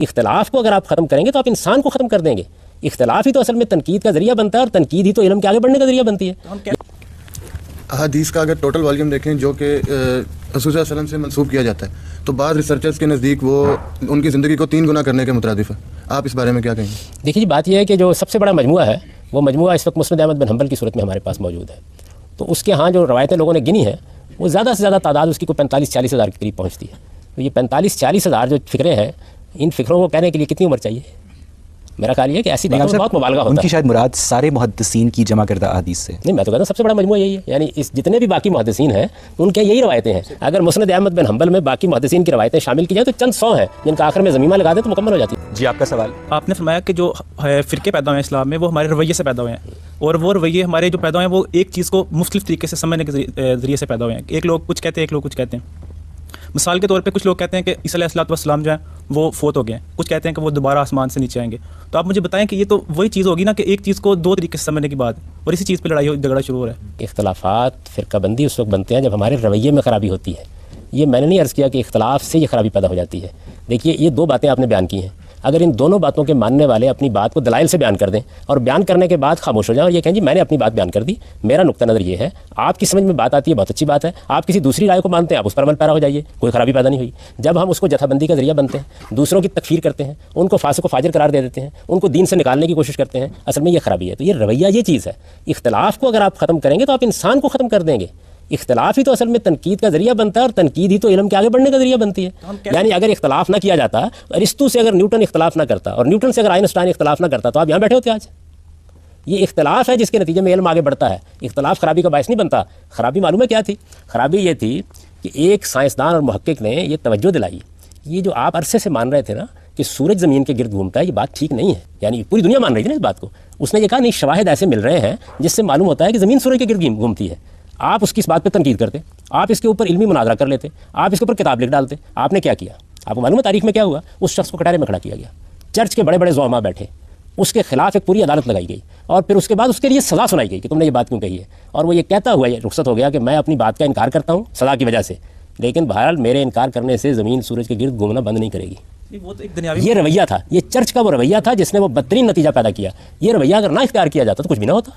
اختلاف کو اگر آپ ختم کریں گے تو آپ انسان کو ختم کر دیں گے. اختلاف ہی تو اصل میں تنقید کا ذریعہ بنتا ہے، اور تنقید ہی تو علم کے آگے بڑھنے کا ذریعہ بنتی ہے. احادیث کا اگر ٹوٹل والیوم دیکھیں جو کہ رسول صلی اللہ علیہ وسلم سے منسوب کیا جاتا ہے، تو بعض ریسرچرز کے نزدیک وہ ان کی زندگی کو 3 گنا کرنے کے مترادف ہے. آپ اس بارے میں کیا کہیں گے؟ دیکھیے جی، بات یہ ہے کہ جو سب سے بڑا مجموعہ ہے وہ مجموعہ اس وقت مسند احمد بن حنبل کی صورت میں ہمارے پاس موجود ہے. تو اس کے ہاں جو روایتیں لوگوں نے گنی ہیں وہ زیادہ سے زیادہ تعداد اس کی کوئی 45-40 ہزار کے قریب پہنچتی ہے. تو یہ 45-40 ہزار جو فکریں ہیں، ان فکروں کو کہنے کے لیے کتنی عمر چاہیے؟ میرا خیال یہ ہے کہ ایسی باتوں میں بہت مبالغہ ہوتا ہے. ان کی شاید مراد سارے محدثین کی جمع کردہ احادیث سے نہیں، میں تو کہتا ہوں سب سے بڑا مجموعہ یہی ہے. یعنی اس جتنے بھی باقی محدثین ہیں ان کے یہی روایتیں ہیں. اگر مسند احمد بن حنبل میں باقی محدثین کی روایتیں شامل کی جائیں تو چند 100 ہیں جن کا آخر میں ضمیمہ لگا دیں تو مکمل ہو جاتی ہے. جی، آپ کا سوال. آپ نے فرمایا کہ جو فرقے پیدا ہوئے ہیں اسلام میں وہ ہمارے رویے سے پیدا ہوئے ہیں، اور وہ رویے ہمارے جو پیدا ہوئے ہیں وہ ایک چیز کو مختلف طریقے سے سمجھنے کے ذریعے سے پیدا ہوئے ہیں. ایک لوگ کچھ کہتے ہیں، ایک لوگ کچھ کہتے ہیں. مثال کے طور پہ کچھ لوگ کہتے ہیں کہ عیسیٰ علیہ الصلوۃ والسلام جو ہیں وہ فوت ہو گئے ہیں، کچھ کہتے ہیں کہ وہ دوبارہ آسمان سے نیچے آئیں گے. تو آپ مجھے بتائیں کہ یہ تو وہی چیز ہوگی نا کہ ایک چیز کو 2 طریقے سے سمجھنے کی بات، اور اسی چیز پہ لڑائی جھگڑا شروع ہو رہا ہے. اختلافات، فرقہ بندی اس وقت بنتے ہیں جب ہمارے رویے میں خرابی ہوتی ہے. یہ میں نے نہیں عرض کیا کہ اختلاف سے یہ خرابی پیدا ہو جاتی ہے. دیکھیے، یہ 2 باتیں آپ نے بیان کی ہیں. اگر ان دونوں باتوں کے ماننے والے اپنی بات کو دلائل سے بیان کر دیں اور بیان کرنے کے بعد خاموش ہو جائیں اور یہ کہیں جی میں نے اپنی بات بیان کر دی، میرا نقطہ نظر یہ ہے، آپ کی سمجھ میں بات آتی ہے، بہت اچھی بات ہے. آپ کسی دوسری رائے کو مانتے ہیں، آپ اس پر عمل پیرا ہو جائیے، کوئی خرابی پیدا نہیں ہوئی. جب ہم اس کو جتھا بندی کا ذریعہ بنتے ہیں، دوسروں کی تکفیر کرتے ہیں، ان کو فاسق و فاجر قرار دے دیتے ہیں، ان کو دین سے نکالنے کی کوشش کرتے ہیں، اصل میں یہ خرابی ہے. تو یہ رویہ یہ چیز ہے. اختلاف کو اگر آپ ختم کریں گے تو آپ انسان کو ختم کر دیں گے. اختلاف ہی تو اصل میں تنقید کا ذریعہ بنتا ہے، اور تنقید ہی تو علم کے آگے بڑھنے کا ذریعہ بنتی ہے. یعنی اگر اختلاف نہ کیا جاتا، ارسطو سے اگر نیوٹن اختلاف نہ کرتا اور نیوٹن سے اگر آئنسٹائن اختلاف نہ کرتا تو آپ یہاں بیٹھے ہوتے آج. یہ اختلاف ہے جس کے نتیجے میں علم آگے بڑھتا ہے. اختلاف خرابی کا باعث نہیں بنتا. خرابی معلوم ہے کیا تھی؟ خرابی یہ تھی کہ ایک سائنسدان اور محقق نے یہ توجہ دلائی، یہ جو آپ عرصے سے مان رہے تھے نا کہ سورج زمین کے گرد گھومتا ہے، یہ بات ٹھیک نہیں ہے. یعنی پوری دنیا مان رہی تھی نا اس بات کو. اس نے یہ کہا نہیں، شواہد ایسے مل رہے ہیں جس سے معلوم ہوتا ہے کہ زمین سورج کے گرد گھومتی ہے. آپ اس کی اس بات پہ تنقید کرتے، آپ اس کے اوپر علمی مناظرہ کر لیتے، آپ اس کے اوپر کتاب لکھ ڈالتے. آپ نے کیا کیا؟ آپ کو معلوم ہے تاریخ میں کیا ہوا؟ اس شخص کو کٹارے میں کھڑا کیا گیا، چرچ کے بڑے بڑے زعماء بیٹھے، اس کے خلاف ایک پوری عدالت لگائی گئی، اور پھر اس کے بعد اس کے لیے سزا سنائی گئی کہ تم نے یہ بات کیوں کہی ہے. اور وہ یہ کہتا ہوا یہ رخصت ہو گیا کہ میں اپنی بات کا انکار کرتا ہوں سزا کی وجہ سے، لیکن بہرحال میرے انکار کرنے سے زمین سورج کے گرد گھومنا بند نہیں کرے گی. وہ تو ایک دنیاوی یہ رویہ تھا، یہ چرچ کا وہ رویہ تھا جس نے وہ بدترین نتیجہ پیدا کیا. یہ رویہ اگر نہ اختیار کیا جاتا تو کچھ بھی نہ ہوتا.